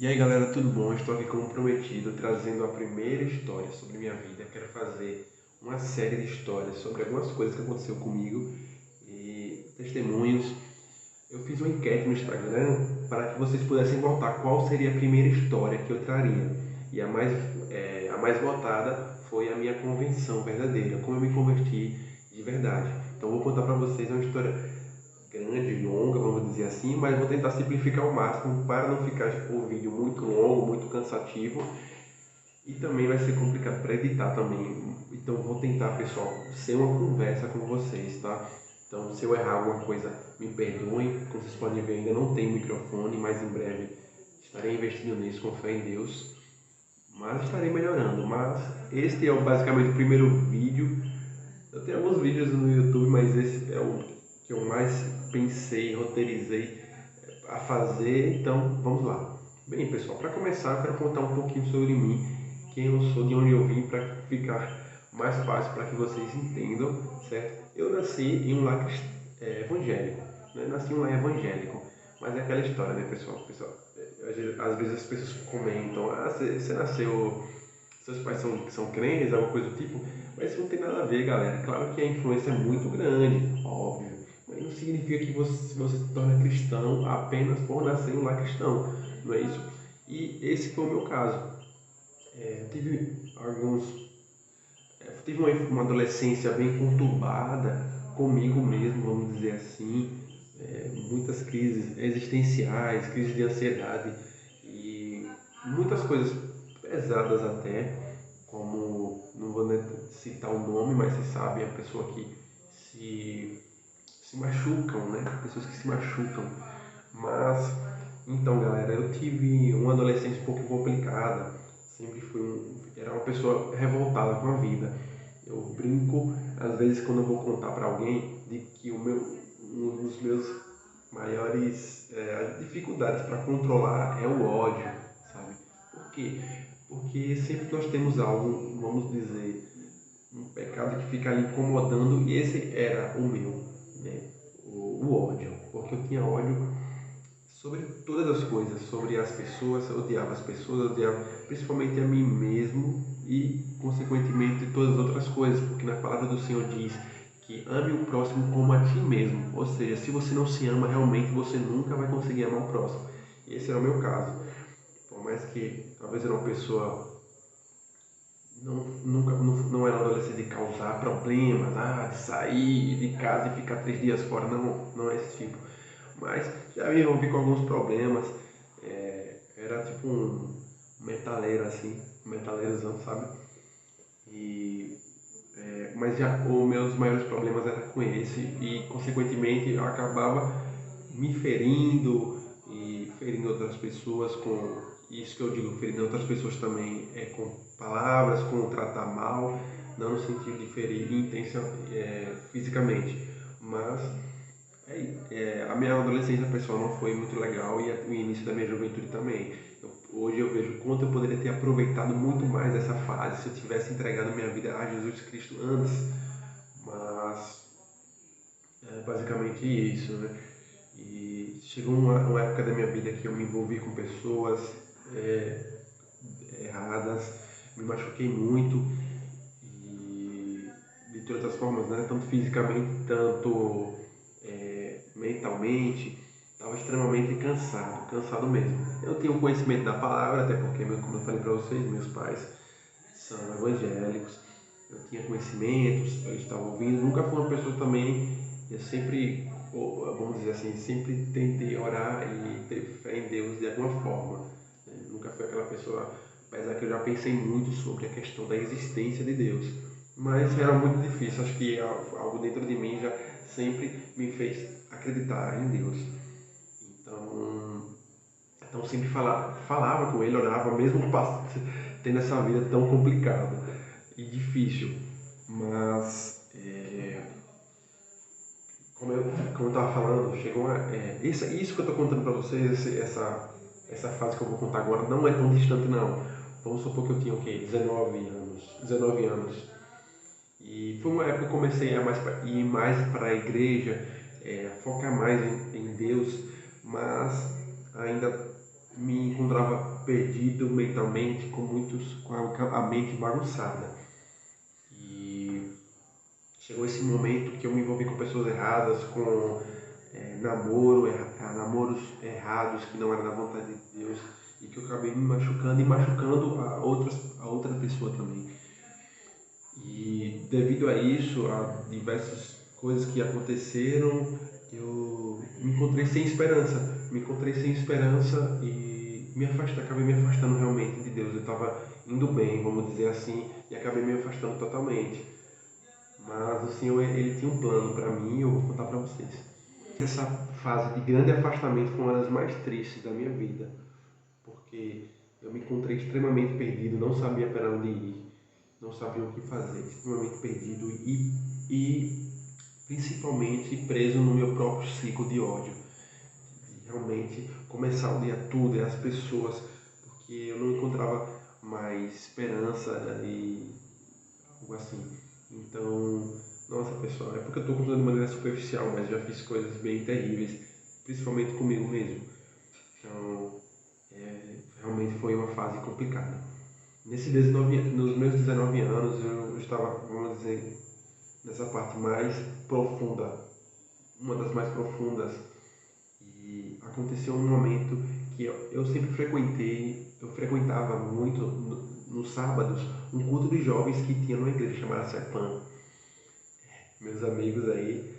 E aí galera, tudo bom? Estou aqui como prometido, trazendo a primeira história sobre minha vida. Quero fazer uma série de histórias sobre algumas coisas que aconteceu comigo e testemunhos. Eu fiz uma enquete no Instagram para que vocês pudessem votar qual seria a primeira história que eu traria. E a mais votada foi a minha conversão verdadeira, como eu me converti de verdade. Então vou contar para vocês uma história grande, longa, vamos dizer assim, mas vou tentar simplificar ao máximo para não ficar o vídeo muito longo, muito cansativo e também vai ser complicado para editar também. Então vou tentar, pessoal, ser uma conversa com vocês, tá? Então se eu errar alguma coisa, me perdoem. Como vocês podem ver, ainda não tem microfone, mas em breve estarei investindo nisso, com fé em Deus. Mas estarei melhorando. Mas este é basicamente o primeiro vídeo. Eu tenho alguns vídeos no YouTube, mas esse é o que eu mais pensei, roteirizei a fazer, então vamos lá. Bem, pessoal, para começar, eu quero contar um pouquinho sobre mim, quem eu sou, de onde eu vim, para ficar mais fácil para que vocês entendam, certo? Eu nasci em um lar evangélico, né? Nasci em um lar evangélico, mas é aquela história, né, pessoal, às vezes as pessoas comentam, você nasceu, seus pais são crentes, alguma coisa do tipo, mas isso não tem nada a ver, galera. Claro que a influência é muito grande, óbvio, mas não significa que você se torna cristão apenas por nascer em um lar cristão, não é isso? E esse foi o meu caso. Tive tive uma adolescência bem conturbada comigo mesmo, vamos dizer assim, muitas crises existenciais, crises de ansiedade e muitas coisas pesadas até, como, não vou citar o nome, mas você sabe, a pessoa que se, se machucam, né? Pessoas que se machucam. Mas, então galera, eu tive uma adolescência um pouco complicada, sempre era uma pessoa revoltada com a vida. Eu brinco, às vezes, quando eu vou contar para alguém, de que um dos meus maiores dificuldades para controlar é o ódio, sabe? Por quê? Porque sempre nós temos algo, vamos dizer, um pecado que fica ali incomodando, e esse era o meu, né? O ódio, porque eu tinha ódio sobre todas as coisas, sobre as pessoas, eu odiava as pessoas, eu odiava principalmente a mim mesmo e, consequentemente, todas as outras coisas, porque na palavra do Senhor diz que ame o próximo como a ti mesmo, ou seja, se você não se ama realmente, você nunca vai conseguir amar o próximo. E esse era o meu caso. Por mais que talvez eu era uma pessoa não era um adolescente de causar problemas, de sair de casa e ficar 3 dias fora, não é esse tipo. Mas já me envolvi com alguns problemas, era tipo um metaleiro assim, um metaleirozão, sabe? E, mas já os meus maiores problemas eram com esse e consequentemente eu acabava me ferindo e ferindo outras pessoas com isso que eu digo, ferindo outras pessoas também com palavras, com tratar mal, não no sentido de ferir fisicamente, mas a minha adolescência pessoal não foi muito legal e o início da minha juventude também. Hoje eu vejo o quanto eu poderia ter aproveitado muito mais essa fase se eu tivesse entregado minha vida a Jesus Cristo antes, mas é basicamente isso, né? E chegou uma época da minha vida que eu me envolvi com pessoas é, erradas, me machuquei muito e de todas as formas, né? Tanto fisicamente, tanto mentalmente, estava extremamente cansado mesmo. Eu tinha um conhecimento da palavra, até porque, como eu falei para vocês, meus pais são evangélicos, eu tinha conhecimentos, eu estava ouvindo, nunca fui uma pessoa também, eu sempre, vamos dizer assim, sempre tentei orar e ter fé em Deus de alguma forma. Nunca fui aquela pessoa, apesar que eu já pensei muito sobre a questão da existência de Deus, mas era muito difícil, acho que algo dentro de mim já sempre me fez acreditar em Deus. Então, então sempre falava com ele, orava, mesmo tendo essa vida tão complicada e difícil. Mas, como eu estava falando, chegou isso que eu estou contando para vocês, essa fase que eu vou contar agora, não é tão distante não. Vamos supor que eu tinha o quê? 19 anos. 19 anos. E foi uma época que eu comecei a ir mais para a igreja, focar mais em Deus, mas ainda me encontrava perdido mentalmente, com a mente bagunçada. E chegou esse momento que eu me envolvi com pessoas erradas, com namoros errados que não eram da vontade de Deus, e que eu acabei me machucando e machucando a outra pessoa também. E devido a isso, a diversas coisas que aconteceram, eu me encontrei sem esperança e acabei me afastando realmente de Deus. Eu estava indo bem, vamos dizer assim, e acabei me afastando totalmente. Mas o Senhor, Ele tinha um plano para mim e eu vou contar para vocês. Essa fase de grande afastamento foi uma das mais tristes da minha vida, porque eu me encontrei extremamente perdido, não sabia para onde ir, não sabia o que fazer, extremamente perdido e principalmente preso no meu próprio ciclo de ódio, de realmente começar o dia tudo e as pessoas, porque eu não encontrava mais esperança e algo assim. Então, nossa pessoal, é porque eu estou contando de maneira superficial, mas já fiz coisas bem terríveis, principalmente comigo mesmo. Então, realmente foi uma fase complicada. Nos meus 19 anos, eu estava, vamos dizer, nessa parte mais profunda, uma das mais profundas, e aconteceu um momento que eu sempre eu frequentava muito nos sábados, um culto de jovens que tinha numa igreja chamada Serpan. Meus amigos aí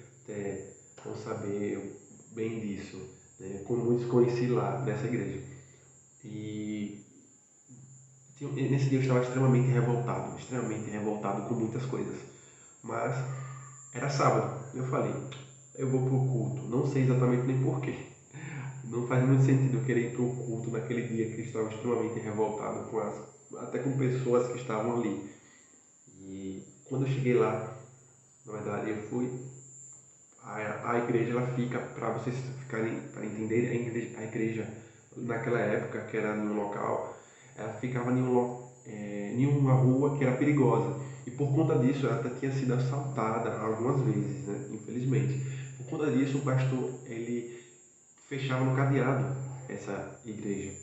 vão saber bem disso, né? Como muitos conheci lá nessa igreja. E nesse dia eu estava extremamente revoltado com muitas coisas. Mas era sábado, eu falei, eu vou pro culto, não sei exatamente nem porquê. Não faz muito sentido eu querer ir pro culto naquele dia que eu estava extremamente revoltado até com pessoas que estavam ali. E quando eu cheguei lá, na verdade eu fui, a igreja ela fica, para vocês ficarem, para entenderem, a igreja naquela época, que era num local, ela ficava em uma rua que era perigosa. E por conta disso, ela até tinha sido assaltada algumas vezes, né? Infelizmente. Por conta disso, o pastor ele fechava no cadeado essa igreja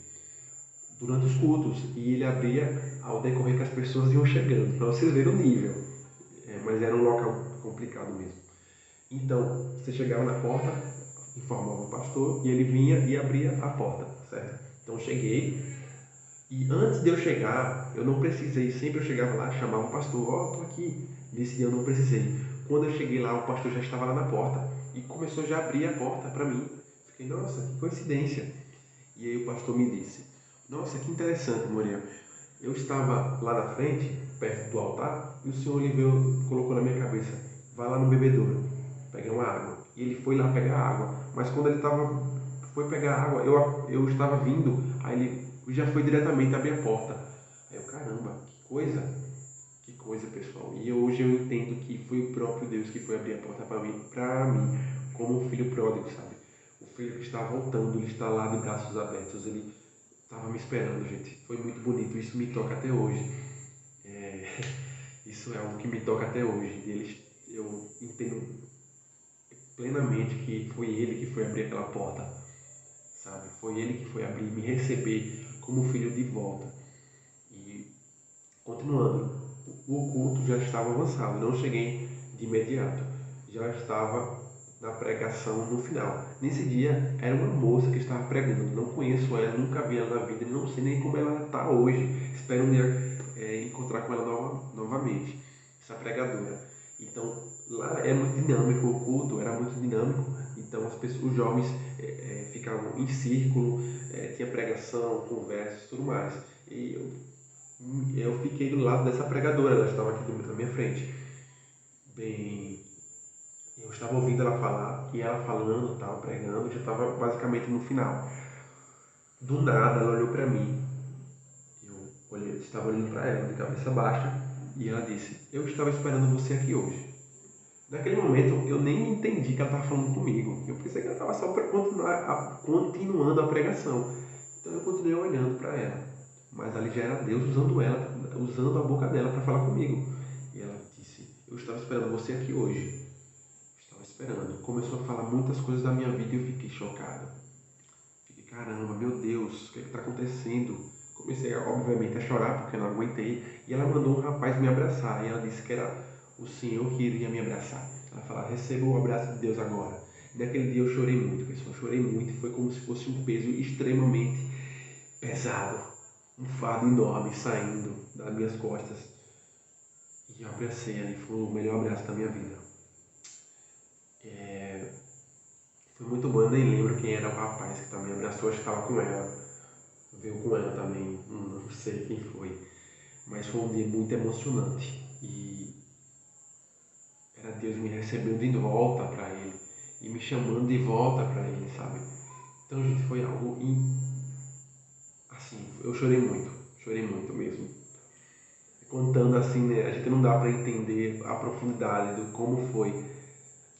durante os cultos e ele abria ao decorrer que as pessoas iam chegando, para vocês verem o nível. Mas era um local complicado mesmo. Então, você chegava na porta, informava o pastor e ele vinha e abria a porta, certo? Então, eu cheguei e antes de eu chegar, eu não precisei, sempre eu chegava lá, chamava o pastor, ó, tô aqui. Nesse dia eu não precisei. Quando eu cheguei lá, o pastor já estava lá na porta e começou já a abrir a porta para mim. Fiquei, nossa, que coincidência. E aí o pastor me disse, nossa, que interessante, Muriel. Eu estava lá na frente, perto do altar, e o Senhor ele veio, colocou na minha cabeça, vai lá no bebedouro, pegar uma água. E ele foi lá pegar água, mas quando foi pegar água, eu estava vindo, aí ele já foi diretamente abrir a porta. Aí eu, caramba, que coisa, pessoal. E hoje eu entendo que foi o próprio Deus que foi abrir a porta para mim, como um filho pródigo, sabe? O filho que está voltando, ele está lá de braços abertos, ele estava me esperando, gente. Foi muito bonito, isso me toca até hoje. É, isso é algo que me toca até hoje. Eu entendo plenamente que foi ele que foi abrir aquela porta, sabe? Foi ele que foi abrir, me receber como filho de volta. E continuando, o culto já estava avançado, não cheguei de imediato, já estava na pregação no final. Nesse dia era uma moça que estava pregando, não conheço ela, nunca vi ela na vida, não sei nem como ela está hoje. Espero um dia encontrar com ela novamente, essa pregadora. Então lá é muito dinâmico, o culto era muito dinâmico, então os jovens ficavam em círculo, tinha pregação, conversas e tudo mais. E eu fiquei do lado dessa pregadora, ela estava aqui na minha frente. Bem, eu estava ouvindo ela falar, e ela falando, tal, pregando, já estava basicamente no final. Do nada, ela olhou para mim. Estava olhando para ela, de cabeça baixa, e ela disse, eu estava esperando você aqui hoje. Naquele momento, eu nem entendi que ela estava falando comigo. Eu pensei que ela estava só continuando a pregação. Então eu continuei olhando para ela. Mas ali já era Deus usando a boca dela para falar comigo. E ela disse, eu estava esperando você aqui hoje. Estava esperando. Começou a falar muitas coisas da minha vida e eu fiquei chocado. Fiquei caramba, meu Deus, o que está acontecendo? Comecei, obviamente, a chorar porque eu não aguentei. E ela mandou um rapaz me abraçar. E ela disse que era o Senhor que iria me abraçar. Ela falou, receba o abraço de Deus agora. E naquele dia eu chorei muito, pessoal. Chorei muito. Foi como se fosse um peso extremamente pesado. Um fardo enorme saindo das minhas costas. E eu abracei ali. Foi o melhor abraço da minha vida. Foi muito bom. Eu nem lembro quem era o rapaz que também abraçou. Acho que estava com ela. Veio com ela também. Não sei quem foi. Mas foi um dia muito emocionante. E era Deus me recebendo de volta para Ele. E me chamando de volta para Ele, sabe? Então, gente, foi algo assim, eu chorei muito mesmo. Contando assim, né, a gente não dá para entender a profundidade do como foi,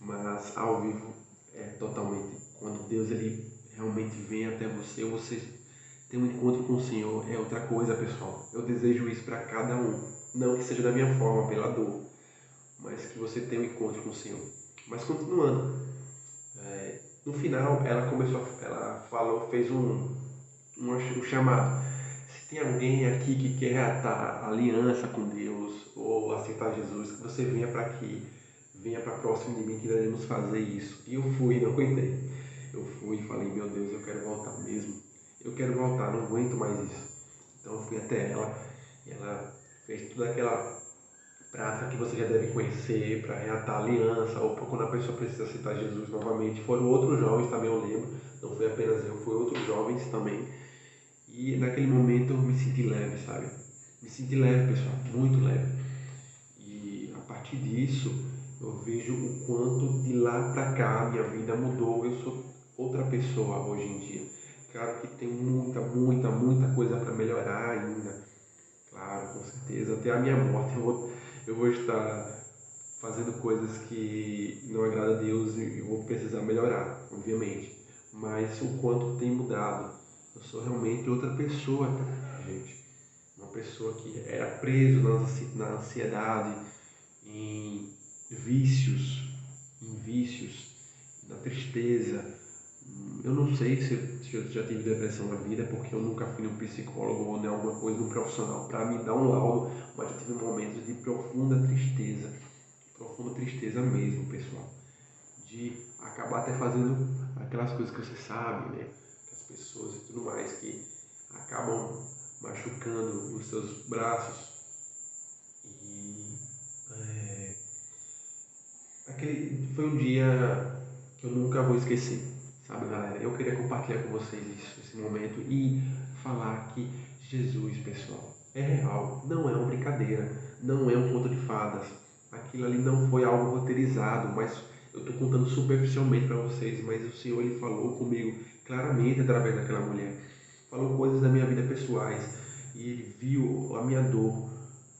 mas ao vivo é totalmente, quando Deus ele realmente vem até você, ou você tem um encontro com o Senhor, é outra coisa, pessoal. Eu desejo isso para cada um, não que seja da minha forma, pela dor, mas que você tenha um encontro com o Senhor. Mas continuando, no final ela falou, fez um chamado. Se tem alguém aqui que quer atar aliança com Deus ou aceitar Jesus, que você venha para aqui, venha para próximo de mim que iremos fazer isso. E eu fui, não aguentei. Eu fui e falei, meu Deus, eu quero voltar mesmo. Eu quero voltar, não aguento mais isso. Então eu fui até ela e ela fez toda aquela prática que você já deve conhecer para reatar aliança ou quando a pessoa precisa aceitar Jesus novamente. Foram outros jovens também, eu lembro. Não foi apenas eu, foi outros jovens também. E naquele momento eu me senti leve, sabe? Me senti leve, pessoal, muito leve. E a partir disso eu vejo o quanto de lá para cá a minha vida mudou. Eu sou outra pessoa hoje em dia. Claro que tem muita coisa para melhorar ainda. Claro, com certeza. Até a minha morte eu vou estar fazendo coisas que não agradam a Deus e eu vou precisar melhorar, obviamente. Mas o quanto tem mudado. Eu sou realmente outra pessoa, gente. Uma pessoa que era preso na ansiedade, em vícios, na tristeza. Eu não sei se eu já tive depressão na vida, porque eu nunca fui num psicólogo ou em alguma coisa, num profissional, para me dar um laudo, mas eu tive momentos de profunda tristeza mesmo, pessoal. De acabar até fazendo aquelas coisas que você sabe, né? Que as pessoas e tudo mais que acabam machucando os seus braços. E aquele foi um dia que eu nunca vou esquecer, sabe, galera? Eu queria compartilhar com vocês isso, esse momento e falar que Jesus, pessoal, é real, não é uma brincadeira, não é um conto de fadas. Aquilo ali não foi algo roteirizado, mas eu estou contando superficialmente para vocês, mas o Senhor ele falou comigo claramente através daquela mulher. Falou coisas da minha vida pessoais e ele viu a minha dor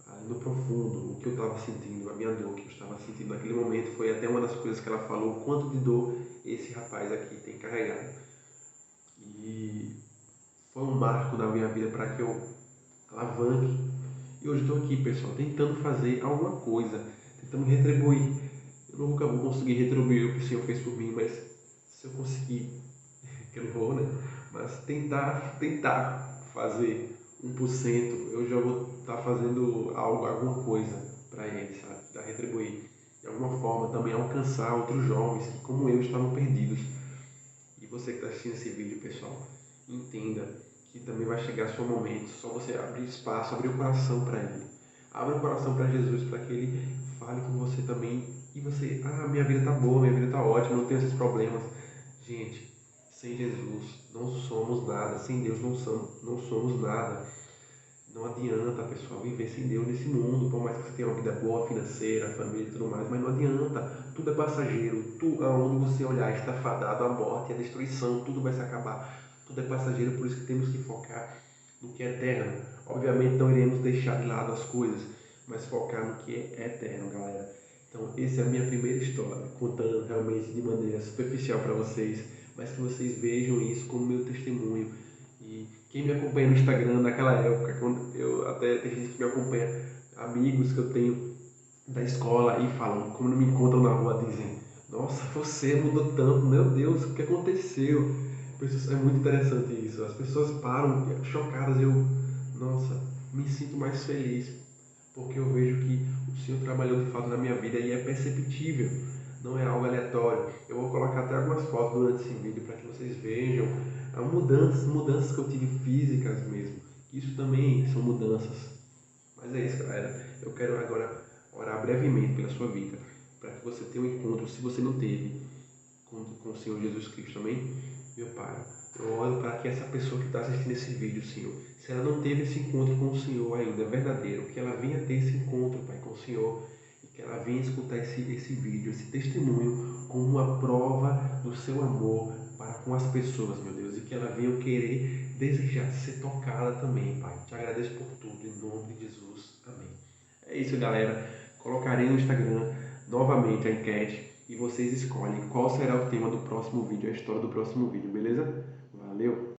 ali no profundo, o que eu estava sentindo, a minha dor que eu estava sentindo naquele momento. Foi até uma das coisas que ela falou, o quanto de dor esse rapaz aqui tem carregado. E foi um marco na minha vida para que eu alavanque. E hoje estou aqui, pessoal, tentando fazer alguma coisa, tentando retribuir. Eu nunca vou conseguir retribuir o que o Senhor fez por mim, mas se eu conseguir, que eu não vou, né? Mas tentar fazer 1%, eu já vou estar fazendo alguma coisa para ele, sabe? Para retribuir. De alguma forma também alcançar outros jovens que, como eu, estavam perdidos. E você que está assistindo esse vídeo, pessoal, entenda que também vai chegar seu momento, só você abrir espaço, abrir o coração para Ele. Abra o coração para Jesus, para que Ele fale com você também. E você, minha vida está boa, minha vida está ótima, não tenho esses problemas. Gente, sem Jesus não somos nada, sem Deus não somos nada. Não adianta, pessoal, viver sem Deus nesse mundo, por mais que você tenha uma vida boa, financeira, família e tudo mais, mas não adianta, tudo é passageiro, aonde você olhar está fadado à morte, à destruição, tudo vai se acabar, tudo é passageiro, por isso que temos que focar no que é eterno. Obviamente não iremos deixar de lado as coisas, mas focar no que é eterno, galera. Então, essa é a minha primeira história, contando realmente de maneira superficial para vocês, mas que vocês vejam isso como meu testemunho. E quem me acompanha no Instagram naquela época, quando eu até tem gente que me acompanha, amigos que eu tenho da escola e falam, como não me encontram na rua, dizem, nossa, você mudou tanto, meu Deus, o que aconteceu? É muito interessante isso. As pessoas param chocadas. Nossa, me sinto mais feliz porque eu vejo que o Senhor trabalhou de fato na minha vida e é perceptível, não é algo aleatório. Eu vou colocar até algumas fotos durante esse vídeo para que vocês vejam mudanças que eu tive físicas mesmo. Isso também são mudanças. Mas é isso, galera. Eu quero agora orar brevemente pela sua vida, para que você tenha um encontro, se você não teve, com o Senhor Jesus Cristo, amém? Meu Pai, eu oro para que essa pessoa que está assistindo esse vídeo, Senhor, se ela não teve esse encontro com o Senhor ainda, verdadeiro, que ela venha ter esse encontro, Pai, com o Senhor, e que ela venha escutar esse vídeo, esse testemunho, como uma prova do seu amor para com as pessoas, meu Deus, e que ela venha querer, desejar ser tocada também, Pai. Te agradeço por tudo, em nome de Jesus. Amém. É isso, galera. Colocarei no Instagram novamente a enquete e vocês escolhem qual será o tema do próximo vídeo, a história do próximo vídeo, beleza? Valeu!